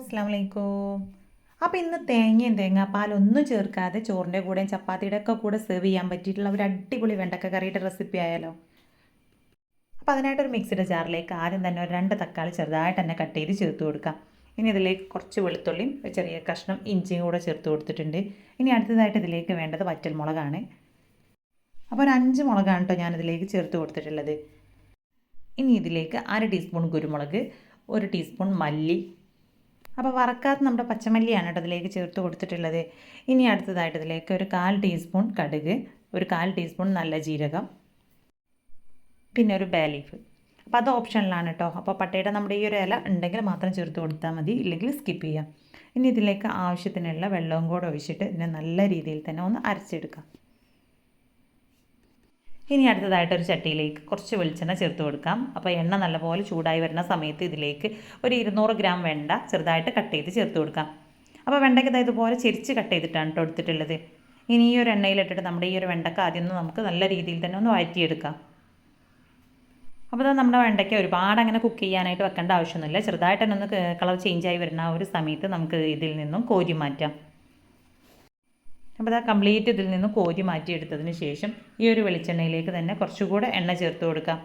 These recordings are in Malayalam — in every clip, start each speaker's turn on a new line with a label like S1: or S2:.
S1: അസ്സാം വലൈക്കും. അപ്പോൾ ഇന്ന് തേങ്ങയും തേങ്ങാപ്പാലൊന്നും ചേർക്കാതെ ചോറിൻ്റെ കൂടെയും ചപ്പാത്തിയുടെ ഒക്കെ കൂടെ സെർവ് ചെയ്യാൻ പറ്റിയിട്ടുള്ള ഒരു അടിപൊളി വെണ്ടക്ക കറിയുടെ റെസിപ്പി ആയാലോ. അപ്പോൾ അതിനായിട്ടൊരു മിക്സിയുടെ ജാറിലേക്ക് ആദ്യം തന്നെ ഒരു 2 തക്കാളി ചെറുതായിട്ട് തന്നെ കട്ട് ചെയ്ത് ചേർത്ത് കൊടുക്കാം. ഇനി ഇതിലേക്ക് കുറച്ച് വെളുത്തുള്ളിയും ഒരു ചെറിയ കഷ്ണം ഇഞ്ചിയും കൂടെ ചേർത്ത് കൊടുത്തിട്ടുണ്ട്. ഇനി അടുത്തതായിട്ട് ഇതിലേക്ക് വേണ്ടത് വറ്റൽമുളകാണ്. അപ്പോൾ ഒരു 5 മുളകാണ് കേട്ടോ ഞാനിതിലേക്ക് ചേർത്ത് കൊടുത്തിട്ടുള്ളത്. ഇനി ഇതിലേക്ക് 1/2 ടീസ്പൂൺ കുരുമുളക്, 1 ടീസ്പൂൺ മല്ലി, അപ്പോൾ വറക്കാത്ത നമ്മുടെ പച്ചമല്ലിയാണ് കേട്ടോ ഇതിലേക്ക് ചേർത്ത് കൊടുത്തിട്ടുള്ളത്. ഇനി അടുത്തതായിട്ട് ഇതിലേക്ക് ഒരു 1/4 ടീസ്പൂൺ കടുക്, ഒരു 1/4 ടീസ്പൂൺ നല്ല ജീരകം, പിന്നെ ഒരു ബേ ലീഫ്. അപ്പോൾ അത് ഓപ്ഷനിലാണ് കേട്ടോ. അപ്പോൾ പട്ടയുടെ നമ്മുടെ ഈ ഒരു ഇല ഉണ്ടെങ്കിൽ മാത്രം ചേർത്ത് കൊടുത്താൽ മതി, ഇല്ലെങ്കിൽ സ്കിപ്പ് ചെയ്യാം. ഇനി ഇതിലേക്ക് ആവശ്യത്തിനുള്ള വെള്ളവും കൂടെ ഒഴിച്ചിട്ട് ഇതിനെ നല്ല രീതിയിൽ തന്നെ ഒന്ന് അരച്ചെടുക്കാം. ഇനി അടുത്തതായിട്ട് ഒരു ചട്ടിയിലേക്ക് കുറച്ച് വെളിച്ചെണ്ണ ചേർത്ത് കൊടുക്കാം. അപ്പോൾ എണ്ണ നല്ലപോലെ ചൂടായി വരുന്ന സമയത്ത് ഇതിലേക്ക് ഒരു 200 ഗ്രാം വെണ്ട ചെറുതായിട്ട് കട്ട് ചെയ്ത് ചേർത്ത് കൊടുക്കാം. അപ്പോൾ വെണ്ടയ്ക്ക് ഇതുപോലെ ചെരിച്ച് കട്ട് ചെയ്തിട്ടാണ് കേട്ടോ എടുത്തിട്ടുള്ളത്. ഇനി ഈ ഒരു എണ്ണയിലിട്ടിട്ട് നമ്മുടെ ഈ ഒരു വെണ്ടയ്ക്ക ആദ്യം നമുക്ക് നല്ല രീതിയിൽ തന്നെ ഒന്ന് വഴറ്റിയെടുക്കാം. അപ്പോൾ നമ്മുടെ വെണ്ടയ്ക്ക ഒരുപാട് അങ്ങനെ കുക്ക് ചെയ്യാനായിട്ട് വെക്കേണ്ട ആവശ്യമൊന്നുമില്ല. ചെറുതായിട്ട് തന്നെ ഒന്ന് കളർ ചേഞ്ചായി വരുന്ന ആ ഒരു സമയത്ത് നമുക്ക് ഇതിൽ നിന്നും കോരി മാറ്റാം. അപ്പോൾ അത് കംപ്ലീറ്റ് ഇതിൽ നിന്ന് കോരി മാറ്റിയെടുത്തതിന് ശേഷം ഈ ഒരു വെളിച്ചെണ്ണയിലേക്ക് തന്നെ കുറച്ചുകൂടെ എണ്ണ ചേർത്ത് കൊടുക്കാം.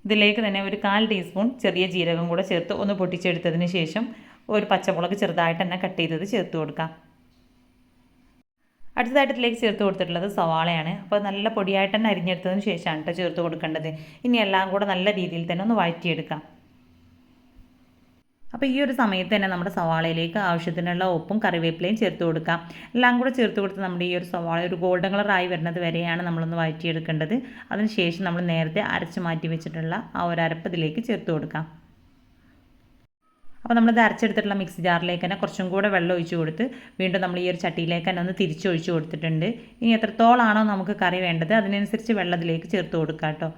S1: ഇതിലേക്ക് തന്നെ ഒരു 1/4 ടീസ്പൂൺ ചെറിയ ജീരകം കൂടെ ചേർത്ത് ഒന്ന് പൊട്ടിച്ചെടുത്തതിന് ശേഷം ഒരു പച്ചമുളക് ചെറുതായിട്ട് തന്നെ കട്ട് ചെയ്തത് ചേർത്ത് കൊടുക്കാം. അടുത്തതായിട്ട് ഇതിലേക്ക് ചേർത്ത് കൊടുത്തിട്ടുള്ളത് സവാളയാണ്. അപ്പോൾ നല്ല പൊടിയായിട്ട് തന്നെ അരിഞ്ഞെടുത്തതിന് ശേഷമാണ് കേട്ടോ ചേർത്ത് കൊടുക്കേണ്ടത്. ഇനി എല്ലാം കൂടെ നല്ല രീതിയിൽ തന്നെ ഒന്ന് വഴറ്റിയെടുക്കാം. അപ്പോൾ ഈ ഒരു സമയത്ത് തന്നെ നമ്മുടെ സവാളയിലേക്ക് ആവശ്യത്തിനുള്ള ഉപ്പും കറിവേപ്പിലയും ചേർത്ത് കൊടുക്കാം. എല്ലാം കൂടെ ചേർത്ത് കൊടുത്ത് നമ്മുടെ ഈ ഒരു സവാള ഒരു ഗോൾഡൻ കളറായി വരുന്നത് വരെയാണ് നമ്മളൊന്ന് വഴറ്റിയെടുക്കേണ്ടത്. അതിനുശേഷം നമ്മൾ നേരത്തെ അരച്ച് മാറ്റി വെച്ചിട്ടുള്ള ആ ഒരു അരപ്പ് ഇതിലേക്ക് ചേർത്ത് കൊടുക്കാം. അപ്പോൾ നമ്മളിത് അരച്ചെടുത്തിട്ടുള്ള മിക്സി ജാറിലേക്ക് തന്നെ കുറച്ചും കൂടെ വെള്ളം ഒഴിച്ച് കൊടുത്ത് വീണ്ടും നമ്മൾ ഈ ഒരു ചട്ടിയിലേക്ക് തന്നെ ഒന്ന് തിരിച്ചൊഴിച്ച് കൊടുത്തിട്ടുണ്ട്. ഇനി എത്രത്തോളാണോ നമുക്ക് കറി വേണ്ടത് അതിനനുസരിച്ച് വെള്ളം ഇതിലേക്ക് ചേർത്ത് കൊടുക്കാം കേട്ടോ.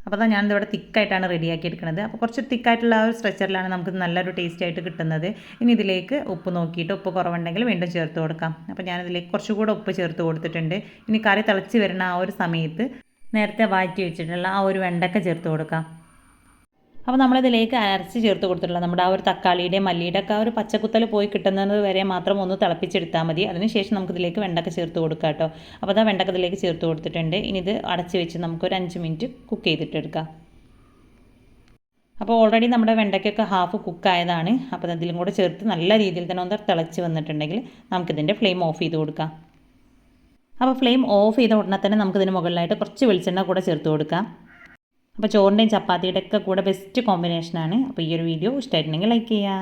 S1: അപ്പോൾ അതാ ഞാനിതിവിടെ തിക്കായിട്ടാണ് റെഡിയാക്കി എടുക്കുന്നത്. അപ്പോൾ കുറച്ച് തിക്കായിട്ടുള്ള ആ ഒരു സ്ട്രെച്ചറിലാണ് നമുക്ക് നല്ലൊരു ടേസ്റ്റ് ആയിട്ട് കിട്ടുന്നത്. ഇനി ഇതിലേക്ക് ഉപ്പ് നോക്കിയിട്ട് ഉപ്പ് കുറവുണ്ടെങ്കിൽ വീണ്ടും ചേർത്ത് കൊടുക്കാം. അപ്പോൾ ഞാനിതിലേക്ക് കുറച്ചുകൂടെ ഉപ്പ് ചേർത്ത് കൊടുത്തിട്ടുണ്ട്. ഇനി കറി തിളച്ച് വരുന്ന ആ ഒരു സമയത്ത് നേരത്തെ വാറ്റി വെച്ചിട്ടുള്ള ആ ഒരു വെണ്ടക്ക ചേർത്ത് കൊടുക്കാം. അപ്പോൾ നമ്മളിതിലേക്ക് അരച്ച് ചേർത്ത് കൊടുത്തിട്ടുള്ള നമ്മുടെ ആ ഒരു തക്കാളിയുടെ മല്ലിയുടെ ഒക്കെ ആ ഒരു പച്ചക്കുത്തൽ പോയി കിട്ടുന്നത് വരെ മാത്രം ഒന്ന് തിളപ്പിച്ചെടുത്താൽ മതി. അതിനുശേഷം നമുക്കിതിലേക്ക് വെണ്ടക്ക ചേർത്ത് കൊടുക്കാം കേട്ടോ. അപ്പോൾ അതാ വെണ്ടക്ക ഇതിലേക്ക് ചേർത്ത് കൊടുത്തിട്ടുണ്ട്. ഇനി ഇത് അടച്ച് വെച്ച് നമുക്കൊരു 5 മിനിറ്റ് കുക്ക് ചെയ്തിട്ടെടുക്കാം. അപ്പോൾ ഓൾറെഡി നമ്മുടെ വെണ്ടയ്ക്കൊക്കെ ഹാഫ് കുക്കായതാണ്. അപ്പോൾ അതിലും കൂടെ ചേർത്ത് നല്ല രീതിയിൽ തന്നെ ഒന്ന് തിളച്ച് വന്നിട്ടുണ്ടെങ്കിൽ നമുക്കിതിൻ്റെ ഫ്ലെയിം ഓഫ് ചെയ്ത് കൊടുക്കാം. അപ്പോൾ ഫ്ലെയിം ഓഫ് ചെയ്ത ഉടനെ തന്നെ നമുക്കിതിന് മുകളിലായിട്ട് കുറച്ച് വെളിച്ചെണ്ണ കൂടെ ചേർത്ത് കൊടുക്കാം. അപ്പോൾ ചോറിൻ്റെയും ചപ്പാത്തിയുടെ ഒക്കെ കൂടെ ബെസ്റ്റ് കോമ്പിനേഷനാണ്. അപ്പോൾ ഈ ഒരു വീഡിയോ ഇഷ്ടമായിട്ടുണ്ടെങ്കിൽ ലൈക്ക് ചെയ്യുക.